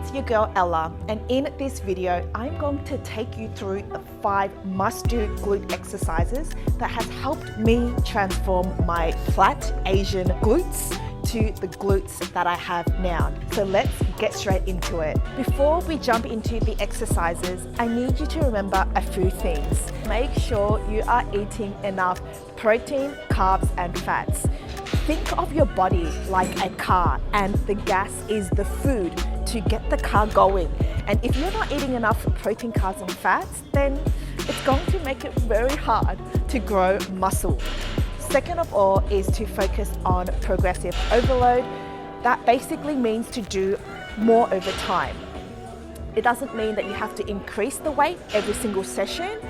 it's your girl Ella, and in this video I'm going to take you through the 5 must-do glute exercises that has helped me transform my flat Asian glutes to the glutes that I have now. So let's get straight into it. Before we jump into the exercises, I need you to remember a few things. Make sure you are eating enough protein, carbs and fats. Think of your body like a car, and the gas is the food to get the car going. And if you're not eating enough protein, carbs and fats, then it's going to make it very hard to grow muscle. Second of all is to focus on progressive overload. That basically means to do more over time. It doesn't mean that you have to increase the weight every single session.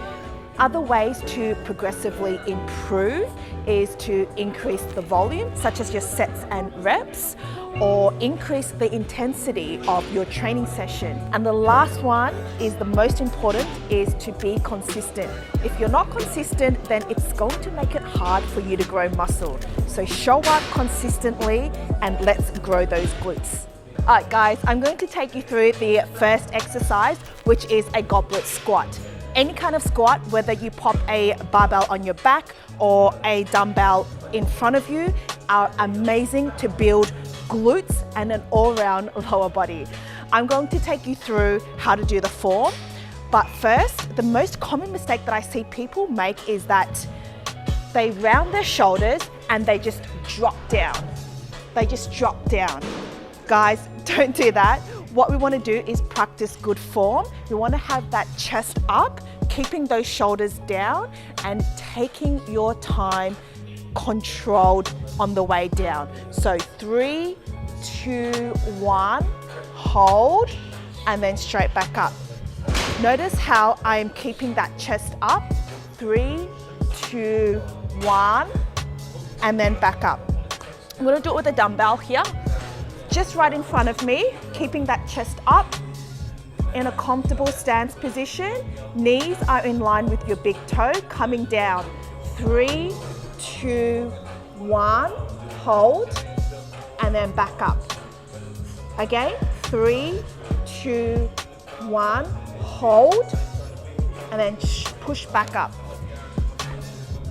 Other ways to progressively improve is to increase the volume, such as your sets and reps, or increase the intensity of your training session. And the last one is the most important, is to be consistent. If you're not consistent, then it's going to make it hard for you to grow muscle. So show up consistently and let's grow those glutes. Alright guys, I'm going to take you through the first exercise, which is a goblet squat. Any kind of squat, whether you pop a barbell on your back or a dumbbell in front of you, are amazing to build glutes and an all-round lower body. I'm going to take you through how to do the form, but first, the most common mistake that I see people make is that they round their shoulders and they just drop down. They just drop down. Guys, don't do that. What we want to do is practice good form. We want to have that chest up, keeping those shoulders down and taking your time controlled on the way down. So 3, 2, 1, hold, and then straight back up. Notice how I am keeping that chest up. 3, 2, 1, and then back up. I'm going to do it with a dumbbell here. Just right in front of me, keeping that chest up in a comfortable stance position. Knees are in line with your big toe, coming down. 3, 2, 1, hold, and then back up. Again, 3, 2, 1, hold, and then push back up.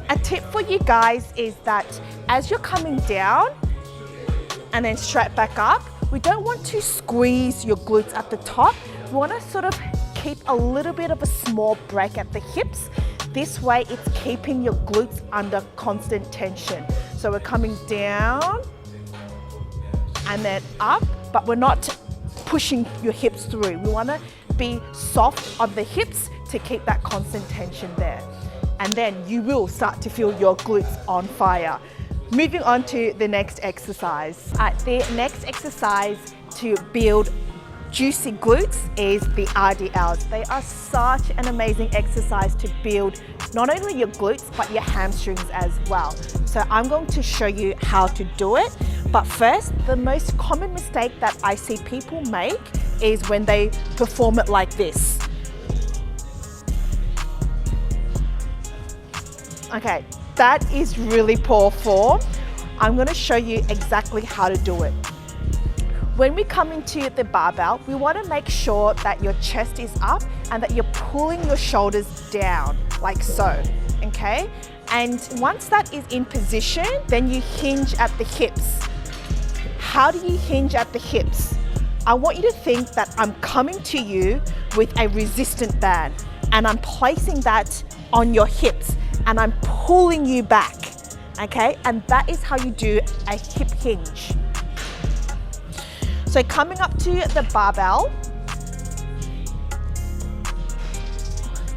A tip for you guys is that as you're coming down, and then straight back up, we don't want to squeeze your glutes at the top. We want to sort of keep a little bit of a small break at the hips. This way it's keeping your glutes under constant tension. So we're coming down and then up, but we're not pushing your hips through. We want to be soft on the hips to keep that constant tension there. And then you will start to feel your glutes on fire. Moving on to the next exercise. The next exercise to build juicy glutes is the RDLs. They are such an amazing exercise to build not only your glutes, but your hamstrings as well. So I'm going to show you how to do it. But first, the most common mistake that I see people make is when they perform it like this. Okay. That is really poor form. I'm going to show you exactly how to do it. When we come into the barbell, we want to make sure that your chest is up and that you're pulling your shoulders down, like so, okay? And once that is in position, then you hinge at the hips. How do you hinge at the hips? I want you to think that I'm coming to you with a resistant band and I'm placing that on your hips. And I'm pulling you back, okay? And that is how you do a hip hinge. So coming up to the barbell,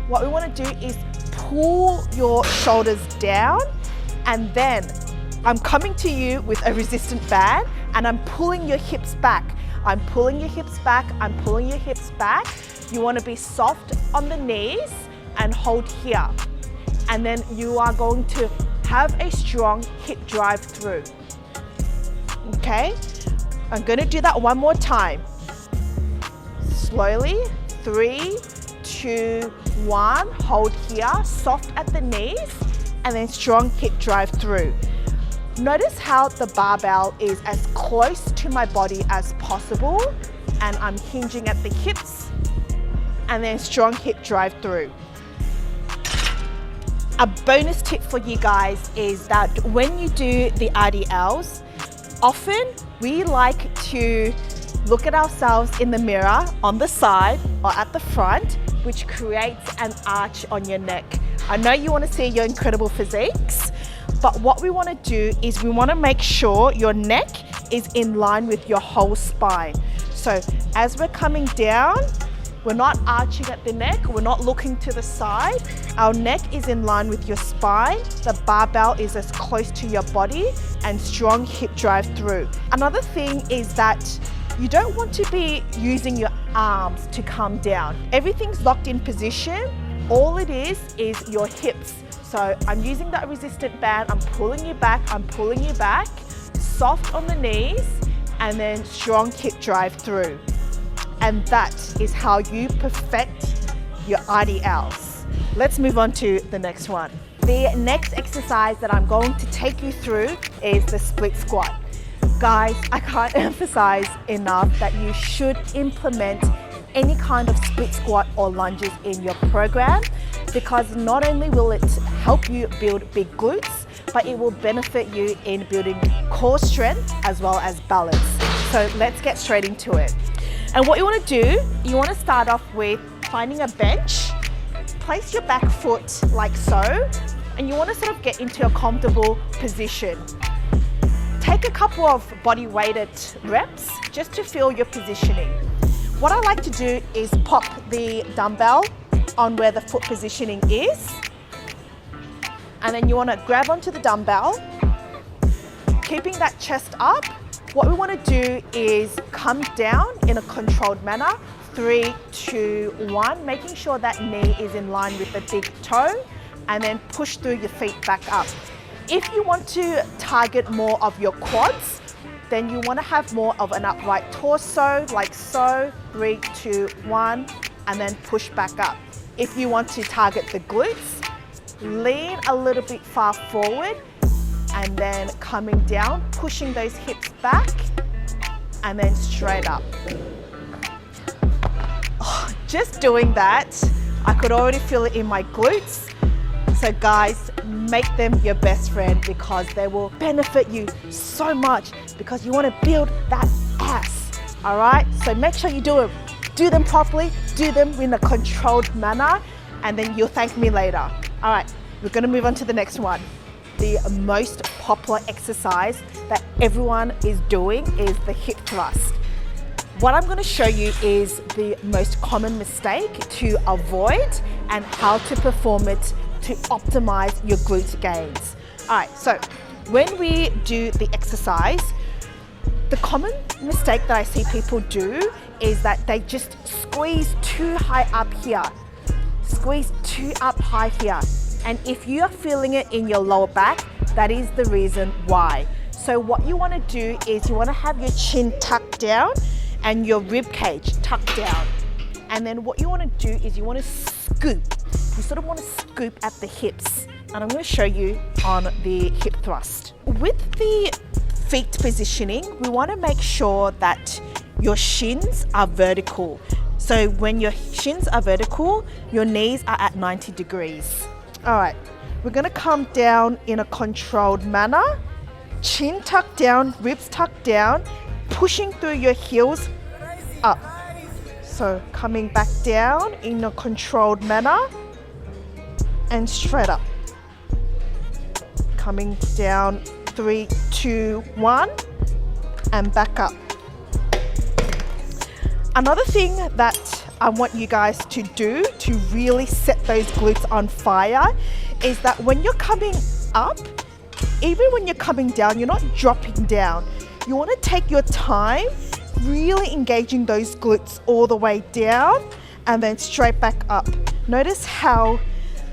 what we want to do is pull your shoulders down, and then I'm coming to you with a resistant band and I'm pulling your hips back. I'm pulling your hips back, I'm pulling your hips back. You want to be soft on the knees and hold here. And then you are going to have a strong hip drive through. Okay? I'm going to do that one more time. Slowly. 3, 2, 1. Hold here, soft at the knees, and then strong hip drive through. Notice how the barbell is as close to my body as possible, and I'm hinging at the hips, and then strong hip drive through. A bonus tip for you guys is that when you do the RDLs, often we like to look at ourselves in the mirror on the side or at the front, which creates an arch on your neck. I know you want to see your incredible physiques, but what we want to do is we want to make sure your neck is in line with your whole spine. So as we're coming down, we're not arching at the neck, we're not looking to the side. Our neck is in line with your spine, the barbell is as close to your body, and strong hip drive through. Another thing is that you don't want to be using your arms to come down. Everything's locked in position. All it is your hips. So I'm using that resistant band, I'm pulling you back, soft on the knees, and then strong hip drive through. And that is how you perfect your RDLs. Let's move on to the next one. The next exercise that I'm going to take you through is the split squat. Guys, I can't emphasize enough that you should implement any kind of split squat or lunges in your program, because not only will it help you build big glutes, but it will benefit you in building core strength as well as balance. So let's get straight into it. And what you want to do, you want to start off with finding a bench, place your back foot like so, and you want to sort of get into a comfortable position. Take a couple of body weighted reps just to feel your positioning. What I like to do is pop the dumbbell on where the foot positioning is, and then you want to grab onto the dumbbell, keeping that chest up. What we want to do is come down in a controlled manner, 3, 2, 1, making sure that knee is in line with the big toe, and then push through your feet back up. If you want to target more of your quads, then you want to have more of an upright torso, like so, 3, 2, 1, and then push back up. If you want to target the glutes, lean a little bit far forward, and then coming down, pushing those hips back, and then straight up. Oh, just doing that, I could already feel it in my glutes. So guys, make them your best friend, because they will benefit you so much, because you want to build that ass, all right? So make sure you do them properly, do them in a controlled manner, and then you'll thank me later. All right, we're going to move on to the next one. The most popular exercise that everyone is doing is the hip thrust. What I'm going to show you is the most common mistake to avoid and how to perform it to optimize your glute gains. All right, so when we do the exercise, the common mistake that I see people do is that they just squeeze too high up here, squeeze too up high here. And if you are feeling it in your lower back, that is the reason why. So what you want to do is you want to have your chin tucked down and your rib cage tucked down. And then what you want to do is you want to scoop. You sort of want to scoop at the hips. And I'm going to show you on the hip thrust. With the feet positioning, we want to make sure that your shins are vertical. So when your shins are vertical, your knees are at 90 degrees. All right, we're going to come down in a controlled manner, chin tucked down, ribs tucked down, pushing through your heels up. So coming back down in a controlled manner and straight up. Coming down, 3, 2, 1, and back up. Another thing that I want you guys to do to really set those glutes on fire is that when you're coming up, even when you're coming down, you're not dropping down. You want to take your time, really engaging those glutes all the way down and then straight back up. Notice how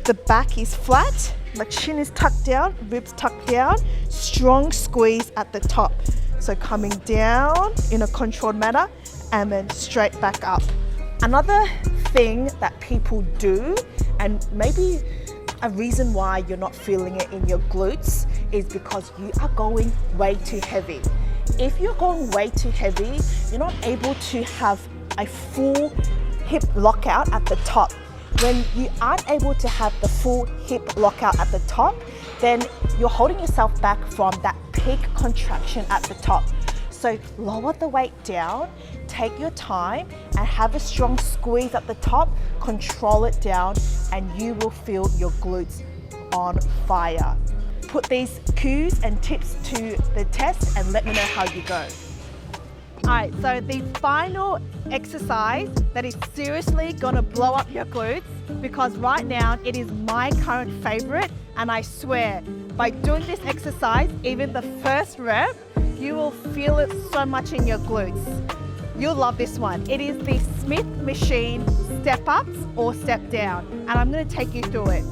the back is flat, my chin is tucked down, ribs tucked down, strong squeeze at the top. So coming down in a controlled manner and then straight back up. Another thing that people do, and maybe a reason why you're not feeling it in your glutes, is because you are going way too heavy. If you're going way too heavy, you're not able to have a full hip lockout at the top. When you aren't able to have the full hip lockout at the top, then you're holding yourself back from that peak contraction at the top. So lower the weight down, take your time and have a strong squeeze at the top, control it down, and you will feel your glutes on fire. Put these cues and tips to the test and let me know how you go. Alright, so the final exercise that is seriously gonna blow up your glutes, because right now it is my current favorite, and I swear by doing this exercise, even the first rep, you will feel it so much in your glutes. You'll love this one. It is the Smith machine step ups or step down, and I'm gonna take you through it.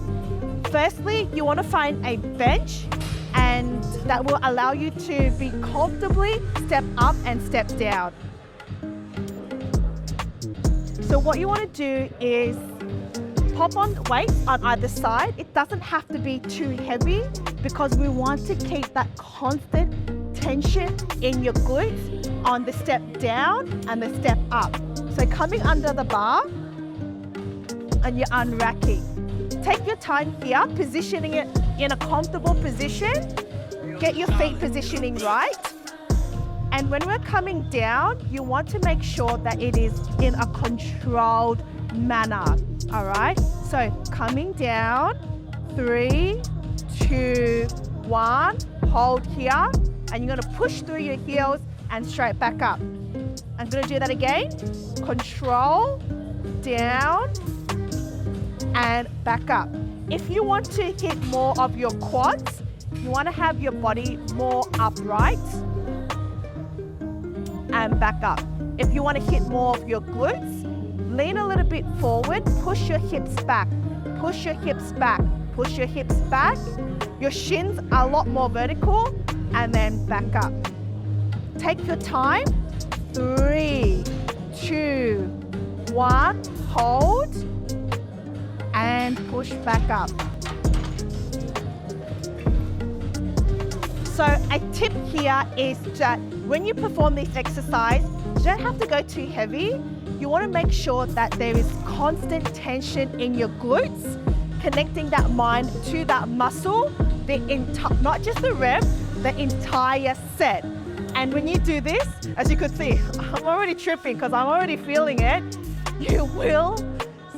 Firstly, you want to find a bench, and that will allow you to be comfortably step up and step down. So what you want to do is pop on weights on either side. It doesn't have to be too heavy because we want to keep that constant tension in your glutes on the step down and the step up. So coming under the bar and you're unracking. Take your time here, positioning it in a comfortable position. Get your feet positioning right. And when we're coming down, you want to make sure that it is in a controlled manner. All right, so coming down, 3, 2, 1, hold here, and you're gonna push through your heels and straight back up. I'm gonna do that again. Control, down, and back up. If you want to hit more of your quads, you want to have your body more upright and back up. If you want to hit more of your glutes, lean a little bit forward, push your hips back, push your hips back, push your hips back. Your shins are a lot more vertical, and then back up. Take your time. 3, 2, 1, hold, and push back up. So a tip here is that when you perform this exercise, you don't have to go too heavy. You want to make sure that there is constant tension in your glutes, connecting that mind to that muscle, not just the rep, the entire set. And when you do this, as you could see, I'm already tripping because I'm already feeling it. You will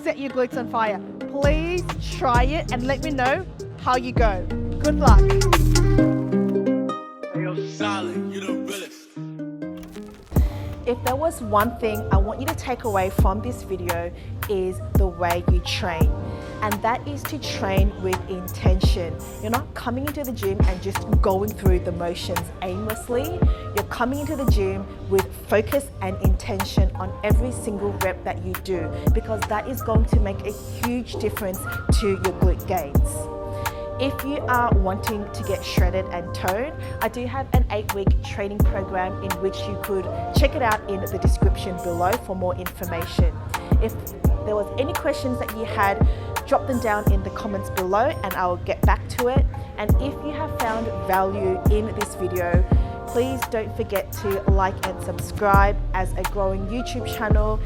set your glutes on fire. Please try it and let me know how you go. Good luck. If there was one thing I want you to take away from this video is the way you train. And that is to train with intention. You're not coming into the gym and just going through the motions aimlessly. You're coming into the gym with focus and intention on every single rep that you do, because that is going to make a huge difference to your glute gains. If you are wanting to get shredded and toned, I do have an 8-week training program in which you could check it out in the description below for more information. If there was any questions that you had, drop them down in the comments below and I will get back to it. And if you have found value in this video, please don't forget to like and subscribe. As a growing YouTube channel,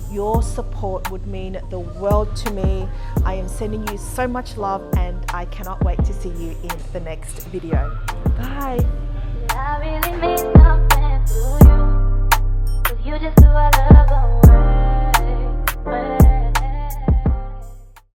your support would mean the world to me. I am sending you so much love and I cannot wait to see you in the next video. Bye. I really mean something to you, 'cause you just do a love away.